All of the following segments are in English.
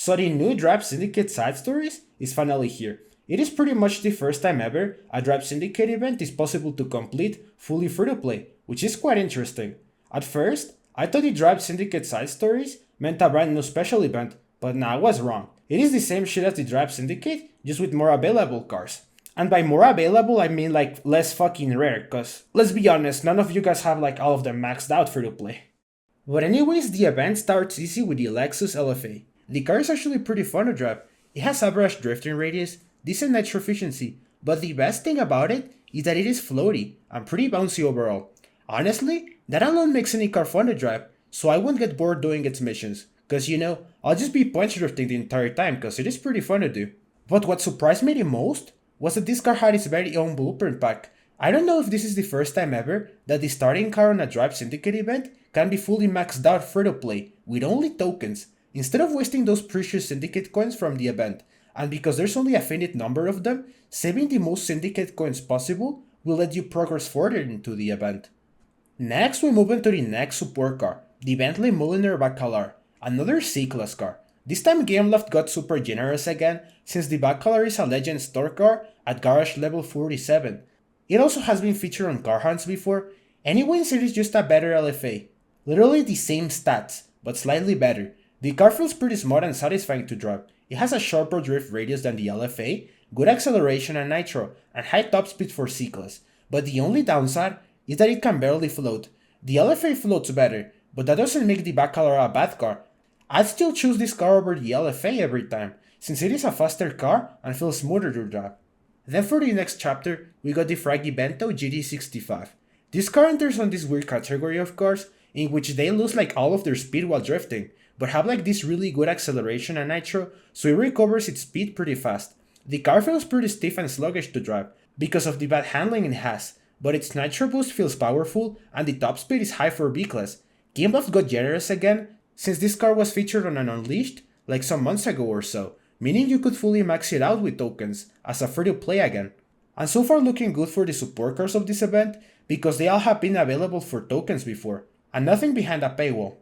So the new Drive Syndicate Side Stories is finally here. It is pretty much the first time ever a Drive Syndicate event is possible to complete fully free to play, which is quite interesting. At first, I thought the Drive Syndicate Side Stories meant a brand new special event, but nah, I was wrong. It is the same shit as the Drive Syndicate, just with more available cars. And by more available, I mean like less fucking rare, cause let's be honest, none of you guys have like all of them maxed out free to play. But anyways, the event starts easy with the Lexus LFA. The car is actually pretty fun to drive. It has average drifting radius, decent nitro efficiency, but the best thing about it is that it is floaty and pretty bouncy overall. Honestly, that alone makes any car fun to drive, so I won't get bored doing its missions, cause I'll just be punch drifting the entire time cause it is pretty fun to do. But what surprised me the most was that this car had its very own blueprint pack. I don't know if this is the first time ever that the starting car on a Drive Syndicate event can be fully maxed out free to play, with only tokens, instead of wasting those precious Syndicate coins from the event. And because there's only a finite number of them, saving the most Syndicate coins possible will let you progress further into the event. Next, we move into the next support car, the Bentley Mulliner Bacalar, another C-Class car. This time Gameloft got super generous again, since the Bacalar is a Legend store car at garage level 47. It also has been featured on car hunts before, and it wins it is just a better LFA. Literally the same stats, but slightly better. The car feels pretty smooth and satisfying to drive. It has a sharper drift radius than the LFA, good acceleration and nitro, and high top speed for C-Class. But the only downside is that it can barely float. The LFA floats better, but that doesn't make the Bacalar a bad car. I'd still choose this car over the LFA every time, since it is a faster car and feels smoother to drive. Then for the next chapter, we got the Fragibento GT65. This car enters on this weird category of cars in which they lose like all of their speed while drifting, but have like this really good acceleration and nitro, so it recovers its speed pretty fast. The car feels pretty stiff and sluggish to drive, because of the bad handling it has, but its nitro boost feels powerful and the top speed is high for B-Class. Gameloft got generous again, since this car was featured on an Unleashed like some months ago or so, meaning you could fully max it out with tokens as a free to play again. And so far looking good for the support cars of this event, because they all have been available for tokens before, and nothing behind a paywall.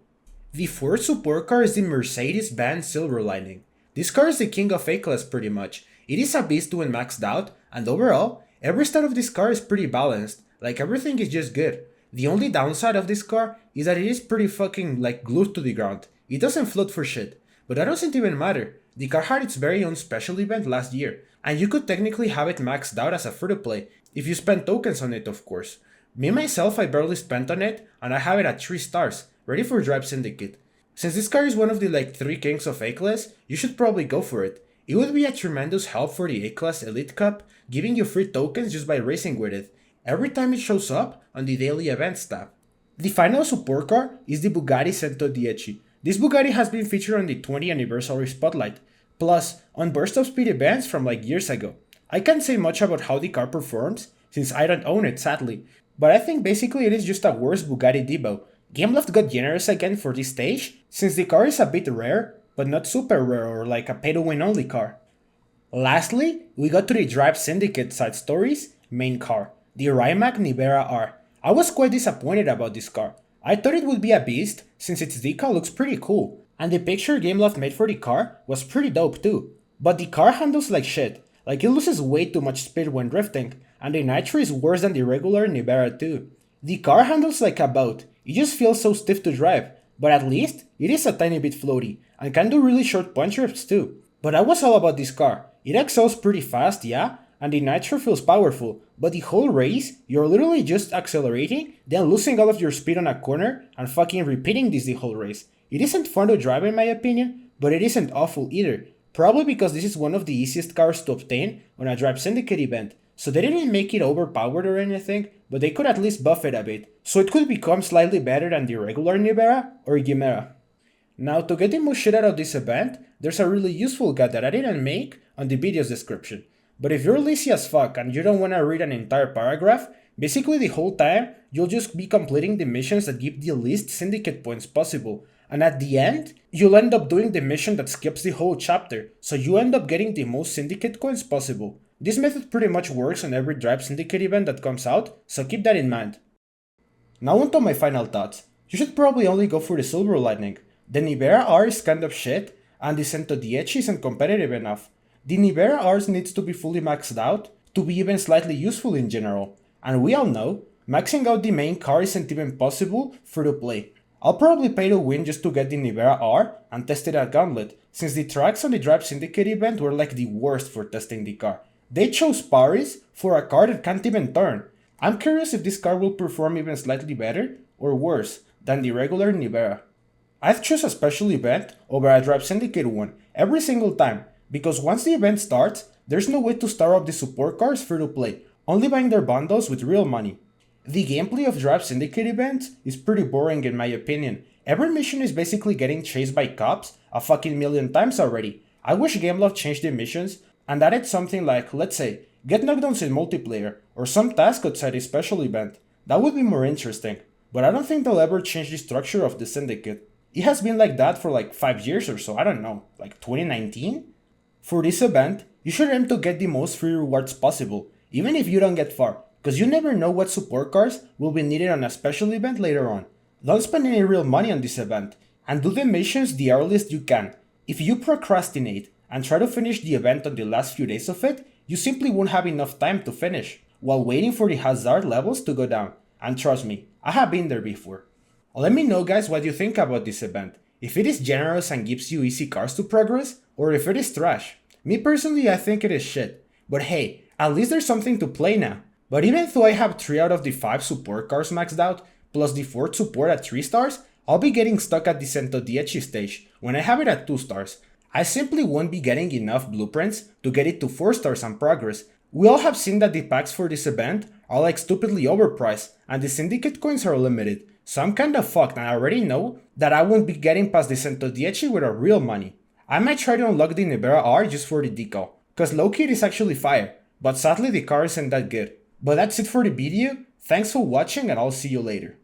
The fourth support car is the Mercedes-Benz Silverlining. This car is the king of A-Class pretty much. It is a beast when maxed out, and overall, every stat of this car is pretty balanced, like everything is just good. The only downside of this car is that it is pretty fucking like glued to the ground. It doesn't float for shit, but that doesn't even matter. The car had its very own special event last year, and you could technically have it maxed out as a free to play, if you spend tokens on it of course. Me myself, I barely spent on it, and I have it at 3 stars, ready for Drive Syndicate. Since this car is one of the like 3 kings of A-Class, you should probably go for it. It would be a tremendous help for the A-Class Elite Cup, giving you free tokens just by racing with it, every time it shows up on the daily events tab. The final support car is the Bugatti 110. This Bugatti has been featured on the 20th anniversary spotlight, plus on burst of speed events from like years ago. I can't say much about how the car performs, since I don't own it sadly, but I think basically it is just a worse Bugatti Debo. Gameloft got generous again for this stage, since the car is a bit rare, but not super rare or like a pay to win only car. Lastly, we got to the Drive Syndicate Side Stories main car, the Rimac Nivera R. I was quite disappointed about this car. I thought it would be a beast, since its decal looks pretty cool, and the picture Gameloft made for the car was pretty dope too. But the car handles like shit, like it loses way too much speed when drifting, and the nitro is worse than the regular Nivera too. The car handles like a boat, it just feels so stiff to drive, but at least it is a tiny bit floaty, and can do really short punch drifts too. But that was all about this car. It exhausts pretty fast, yeah, and the nitro feels powerful, but the whole race, you're literally just accelerating, then losing all of your speed on a corner, and fucking repeating this the whole race. It isn't fun to drive in my opinion, but it isn't awful either, probably because this is one of the easiest cars to obtain on a Drive Syndicate event, so they didn't make it overpowered or anything, but they could at least buff it a bit, so it could become slightly better than the regular Nivera or Chimera. Now to get the most shit out of this event, there's a really useful guide that I didn't make on the video's description. But if you're lazy as fuck and you don't wanna read an entire paragraph, basically the whole time you'll just be completing the missions that give the least syndicate points possible. And at the end, you'll end up doing the mission that skips the whole chapter, so you end up getting the most syndicate coins possible. This method pretty much works on every Drive Syndicate event that comes out, so keep that in mind. Now onto my final thoughts. You should probably only go for the Silver Lightning. The Nivera R is kind of shit, and the Cento 10 isn't competitive enough. The Nivera Rs needs to be fully maxed out to be even slightly useful in general, and we all know, maxing out the main car isn't even possible free to play. I'll probably pay to win just to get the Nivera R and test it at Gauntlet, since the tracks on the Drive Syndicate event were like the worst for testing the car. They chose Paris for a car that can't even turn. I'm curious if this car will perform even slightly better or worse than the regular Nivera. I've choose a special event over a Drive Syndicate one every single time, because once the event starts, there's no way to start up the support cars free to play, only buying their bundles with real money. The gameplay of Drive Syndicate events is pretty boring in my opinion. Every mission is basically getting chased by cops a fucking million times already. I wish Gameloft changed the missions and added something like, let's say, get knockdowns in multiplayer, or some task outside a special event. That would be more interesting, but I don't think they'll ever change the structure of the Syndicate. It has been like that for like 5 years or so, I don't know, like 2019? For this event, you should aim to get the most free rewards possible, even if you don't get far, because you never know what support cars will be needed on a special event later on. Don't spend any real money on this event, and do the missions the earliest you can. If you procrastinate and try to finish the event on the last few days of it, you simply won't have enough time to finish, while waiting for the hazard levels to go down. And trust me, I have been there before. Let me know guys what you think about this event, if it is generous and gives you easy cars to progress, or if it is trash. Me personally, I think it is shit, but hey, at least there's something to play now. But even though I have 3 out of the 5 support cars maxed out, plus the 4th support at 3 stars, I'll be getting stuck at the Cento 10 stage when I have it at 2 stars. I simply won't be getting enough blueprints to get it to 4 stars and progress. We all have seen that the packs for this event are like stupidly overpriced and the Syndicate coins are limited, so I'm kinda fucked and I already know that I won't be getting past the Cento 10 with our real money. I might try to unlock the Nivera R just for the decal, cause low-key it is actually fire, but sadly the car isn't that good. But that's it for the video, thanks for watching and I'll see you later.